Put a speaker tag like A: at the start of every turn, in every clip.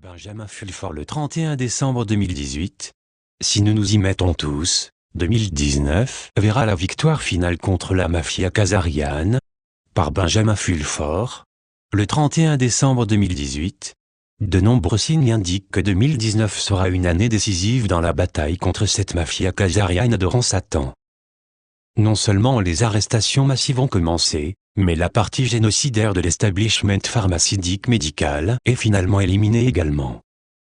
A: Benjamin Fulford le 31 décembre 2018. Si nous nous y mettons tous, 2019 verra la victoire finale contre la mafia khazariane, par Benjamin Fulford. Le 31 décembre 2018. De nombreux signes indiquent que 2019 sera une année décisive dans la bataille contre cette mafia khazariane adorant Satan. Non seulement les arrestations massives ont commencé, mais la partie génocidaire de l'establishment pharmaceutique médical est finalement éliminée également.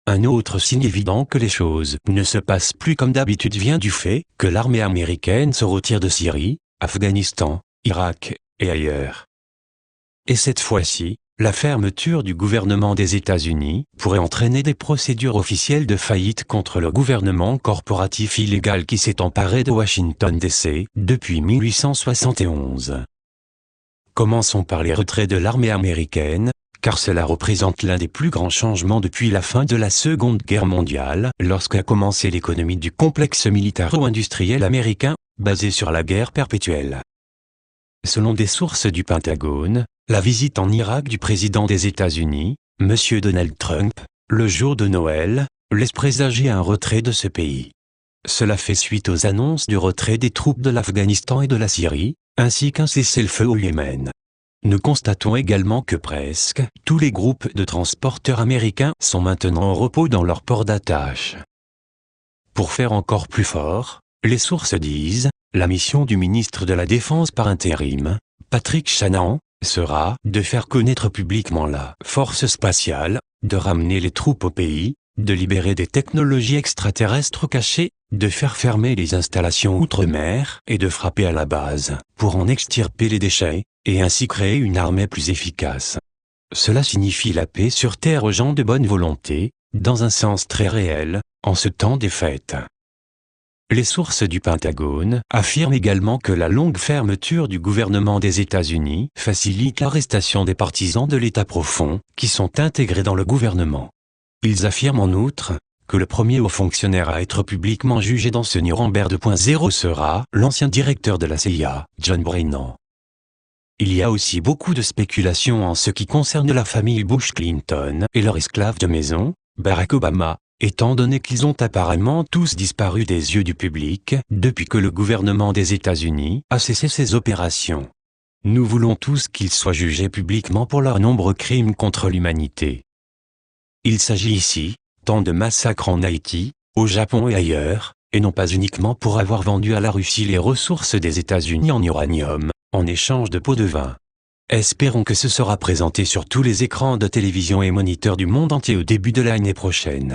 A: Un autre signe évident que les choses ne se passent plus comme d'habitude vient du fait que l'armée américaine se retire de Syrie, Afghanistan, Irak et ailleurs. Et cette fois-ci, la fermeture du gouvernement des États-Unis pourrait entraîner des procédures officielles de faillite contre le gouvernement corporatif illégal qui s'est emparé de Washington DC depuis 1871. Commençons par les retraits de l'armée américaine, car cela représente l'un des plus grands changements depuis la fin de la Seconde Guerre mondiale, lorsqu'a commencé l'économie du complexe militaro-industriel américain, basé sur la guerre perpétuelle. Selon des sources du Pentagone, la visite en Irak du président des États-Unis, M. Donald Trump, le jour de Noël, laisse présager un retrait de ce pays. Cela fait suite aux annonces du retrait des troupes de l'Afghanistan et de la Syrie, ainsi qu'un cessez-le-feu au Yémen. Nous constatons également que presque tous les groupes de transporteurs américains sont maintenant au repos dans leur port d'attache. Pour faire encore plus fort, les sources disent, la mission du ministre de la Défense par intérim, Patrick Shanahan, sera de faire connaître publiquement la force spatiale, de ramener les troupes au pays, de libérer des technologies extraterrestres cachées, de faire fermer les installations outre-mer et de frapper à la base pour en extirper les déchets, et ainsi créer une armée plus efficace. Cela signifie la paix sur terre aux gens de bonne volonté, dans un sens très réel, en ce temps des fêtes. Les sources du Pentagone affirment également que la longue fermeture du gouvernement des États-Unis facilite l'arrestation des partisans de l'État profond, qui sont intégrés dans le gouvernement. Ils affirment en outre que le premier haut fonctionnaire à être publiquement jugé dans ce Nuremberg 2.0 sera l'ancien directeur de la CIA, John Brennan. Il y a aussi beaucoup de spéculations en ce qui concerne la famille Bush-Clinton et leur esclave de maison, Barack Obama, étant donné qu'ils ont apparemment tous disparu des yeux du public depuis que le gouvernement des États-Unis a cessé ses opérations. Nous voulons tous qu'ils soient jugés publiquement pour leurs nombreux crimes contre l'humanité. Il s'agit ici, tant de massacres en Haïti, au Japon et ailleurs, et non pas uniquement pour avoir vendu à la Russie les ressources des États-Unis en uranium, en échange de pots de vin. Espérons que ce sera présenté sur tous les écrans de télévision et moniteurs du monde entier au début de l'année prochaine.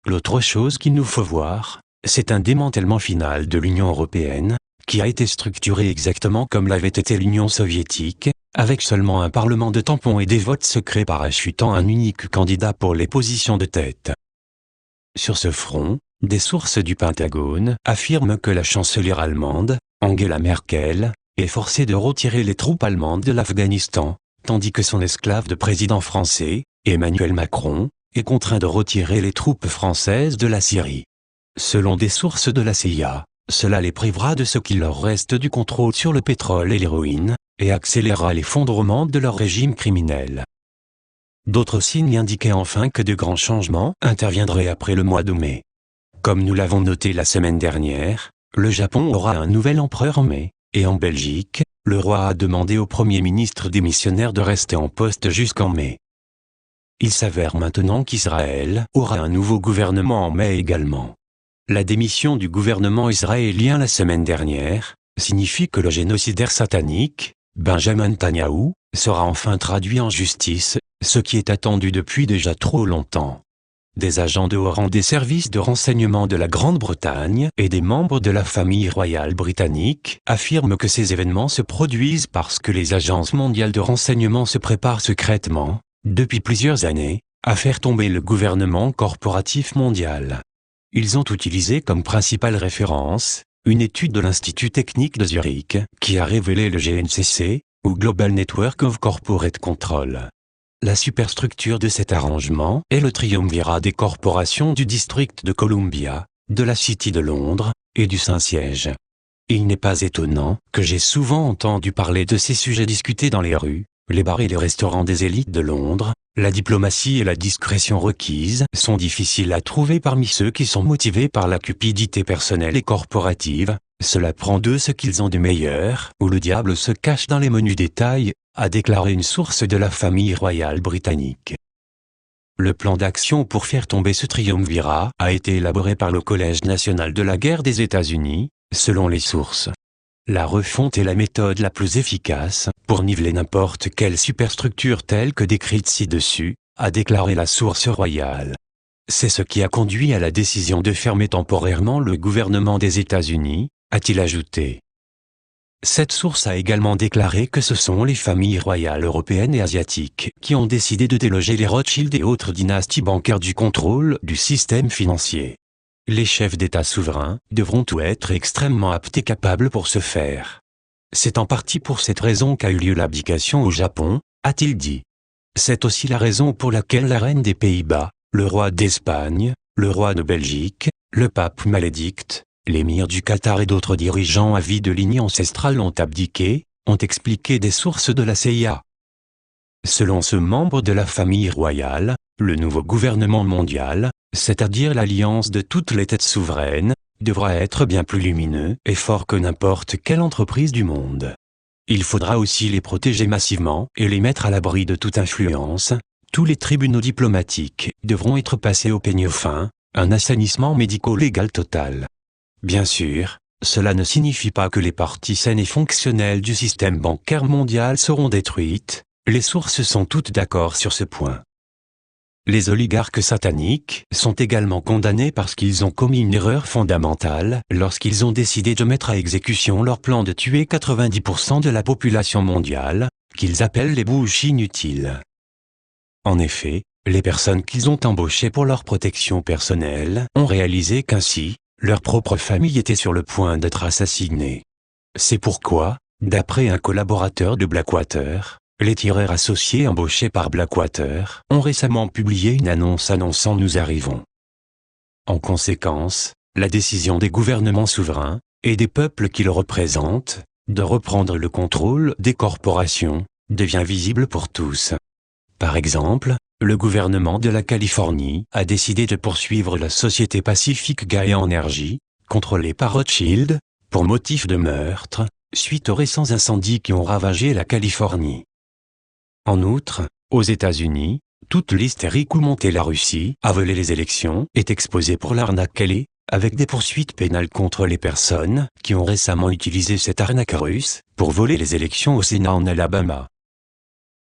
A: L'autre chose qu'il nous faut voir, c'est un démantèlement final de l'Union européenne, qui a été structurée exactement comme l'avait été l'Union soviétique, avec seulement un parlement de tampons et des votes secrets parachutant un unique candidat pour les positions de tête. Sur ce front, des sources du Pentagone affirment que la chancelière allemande, Angela Merkel, est forcée de retirer les troupes allemandes de l'Afghanistan, tandis que son esclave de président français, Emmanuel Macron, est contraint de retirer les troupes françaises de la Syrie. Selon des sources de la CIA, cela les privera de ce qu'il leur reste du contrôle sur le pétrole et l'héroïne, et accélérera l'effondrement de leur régime criminel. D'autres signes indiquaient enfin que de grands changements interviendraient après le mois de mai. Comme nous l'avons noté la semaine dernière, le Japon aura un nouvel empereur en mai, et en Belgique, le roi a demandé au Premier ministre démissionnaire de rester en poste jusqu'en mai. Il s'avère maintenant qu'Israël aura un nouveau gouvernement en mai également. La démission du gouvernement israélien la semaine dernière signifie que le génocidaire satanique, Benjamin Netanyahou, sera enfin traduit en justice, ce qui est attendu depuis déjà trop longtemps. Des agents de haut rang des services de renseignement de la Grande-Bretagne et des membres de la famille royale britannique affirment que ces événements se produisent parce que les agences mondiales de renseignement se préparent secrètement, depuis plusieurs années, à faire tomber le gouvernement corporatif mondial. Ils ont utilisé comme principale référence une étude de l'Institut technique de Zurich qui a révélé le GNCC, ou Global Network of Corporate Control. La superstructure de cet arrangement est le triumvirat des corporations du District de Columbia, de la City de Londres et du Saint-Siège. Il n'est pas étonnant que j'ai souvent entendu parler de ces sujets discutés dans les rues, les bars et les restaurants des élites de Londres, la diplomatie et la discrétion requises sont difficiles à trouver parmi ceux qui sont motivés par la cupidité personnelle et corporative. Cela prend d'eux ce qu'ils ont de meilleur, où le diable se cache dans les menus détails, a déclaré une source de la famille royale britannique. Le plan d'action pour faire tomber ce triumvirat a été élaboré par le Collège national de la guerre des États-Unis, selon les sources. La refonte est la méthode la plus efficace pour niveler n'importe quelle superstructure telle que décrite ci-dessus, a déclaré la source royale. C'est ce qui a conduit à la décision de fermer temporairement le gouvernement des États-Unis, a-t-il ajouté. Cette source a également déclaré que ce sont les familles royales européennes et asiatiques qui ont décidé de déloger les Rothschild et autres dynasties bancaires du contrôle du système financier. Les chefs d'État souverains devront tout être extrêmement aptes et capables pour ce faire. C'est en partie pour cette raison qu'a eu lieu l'abdication au Japon, a-t-il dit. C'est aussi la raison pour laquelle la reine des Pays-Bas, le roi d'Espagne, le roi de Belgique, le pape Malédicte, l'émir du Qatar et d'autres dirigeants à vie de lignée ancestrale ont abdiqué, ont expliqué des sources de la CIA. Selon ce membre de la famille royale, le nouveau gouvernement mondial, c'est-à-dire l'alliance de toutes les têtes souveraines, devra être bien plus lumineux et fort que n'importe quelle entreprise du monde. Il faudra aussi les protéger massivement et les mettre à l'abri de toute influence. Tous les tribunaux diplomatiques devront être passés au peigne fin, un assainissement médico-légal total. Bien sûr, cela ne signifie pas que les parties saines et fonctionnelles du système bancaire mondial seront détruites, les sources sont toutes d'accord sur ce point. Les oligarques sataniques sont également condamnés parce qu'ils ont commis une erreur fondamentale lorsqu'ils ont décidé de mettre à exécution leur plan de tuer 90% de la population mondiale, qu'ils appellent les bouches inutiles. En effet, les personnes qu'ils ont embauchées pour leur protection personnelle ont réalisé qu'ainsi, leur propre famille était sur le point d'être assassinée. C'est pourquoi, d'après un collaborateur de Blackwater, les tireurs associés embauchés par Blackwater ont récemment publié une annonce annonçant « Nous arrivons ». En conséquence, la décision des gouvernements souverains, et des peuples qui le représentent, de reprendre le contrôle des corporations, devient visible pour tous. Par exemple, le gouvernement de la Californie a décidé de poursuivre la société Pacific Gaia Energy, contrôlée par Rothschild, pour motif de meurtre, suite aux récents incendies qui ont ravagé la Californie. En outre, aux États-Unis, toute l'hystérique où montait la Russie à voler les élections est exposée pour l'arnaque elle est, avec des poursuites pénales contre les personnes qui ont récemment utilisé cette arnaque russe pour voler les élections au Sénat en Alabama.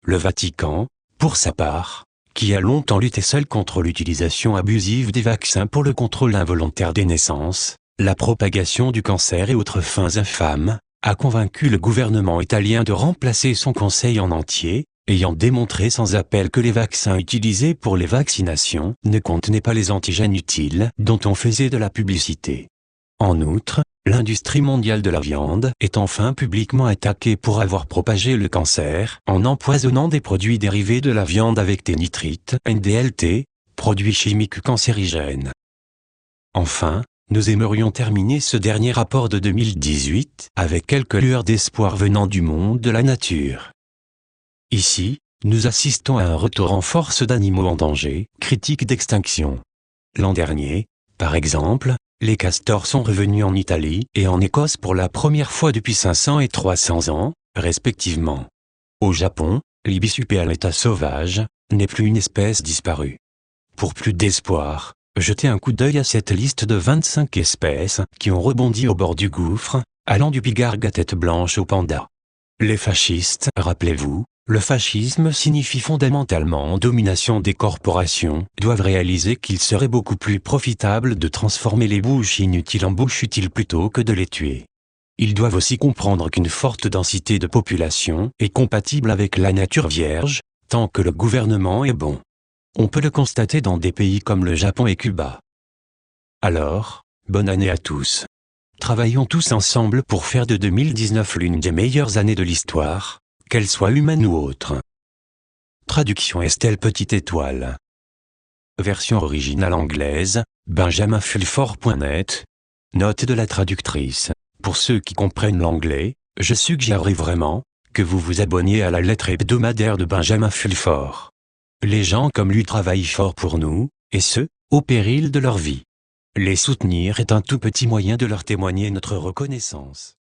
A: Le Vatican, pour sa part, qui a longtemps lutté seul contre l'utilisation abusive des vaccins pour le contrôle involontaire des naissances, la propagation du cancer et autres fins infâmes, a convaincu le gouvernement italien de remplacer son conseil en entier, ayant démontré sans appel que les vaccins utilisés pour les vaccinations ne contenaient pas les antigènes utiles dont on faisait de la publicité. En outre, l'industrie mondiale de la viande est enfin publiquement attaquée pour avoir propagé le cancer en empoisonnant des produits dérivés de la viande avec des nitrites, NDLT, produits chimiques cancérigènes. Enfin, nous aimerions terminer ce dernier rapport de 2018 avec quelques lueurs d'espoir venant du monde de la nature. Ici, nous assistons à un retour en force d'animaux en danger, critique d'extinction. L'an dernier, par exemple, les castors sont revenus en Italie et en Écosse pour la première fois depuis 500 et 300 ans, respectivement. Au Japon, l'ibis à l'état sauvage n'est plus une espèce disparue. Pour plus d'espoir, jetez un coup d'œil à cette liste de 25 espèces qui ont rebondi au bord du gouffre, allant du pigargue à tête blanche au panda. Les fascistes, rappelez-vous, le fascisme signifie fondamentalement domination des corporations, doivent réaliser qu'il serait beaucoup plus profitable de transformer les bouches inutiles en bouches utiles plutôt que de les tuer. Ils doivent aussi comprendre qu'une forte densité de population est compatible avec la nature vierge, tant que le gouvernement est bon. On peut le constater dans des pays comme le Japon et Cuba. Alors, bonne année à tous. Travaillons tous ensemble pour faire de 2019 l'une des meilleures années de l'histoire, qu'elle soit humaine ou autre. Traduction Estelle Petite Étoile. Version originale anglaise, benjaminfulfort.net. Note de la traductrice. Pour ceux qui comprennent l'anglais, je suggérerais vraiment que vous vous abonniez à la lettre hebdomadaire de Benjamin Fulford. Les gens comme lui travaillent fort pour nous, et ce, au péril de leur vie. Les soutenir est un tout petit moyen de leur témoigner notre reconnaissance.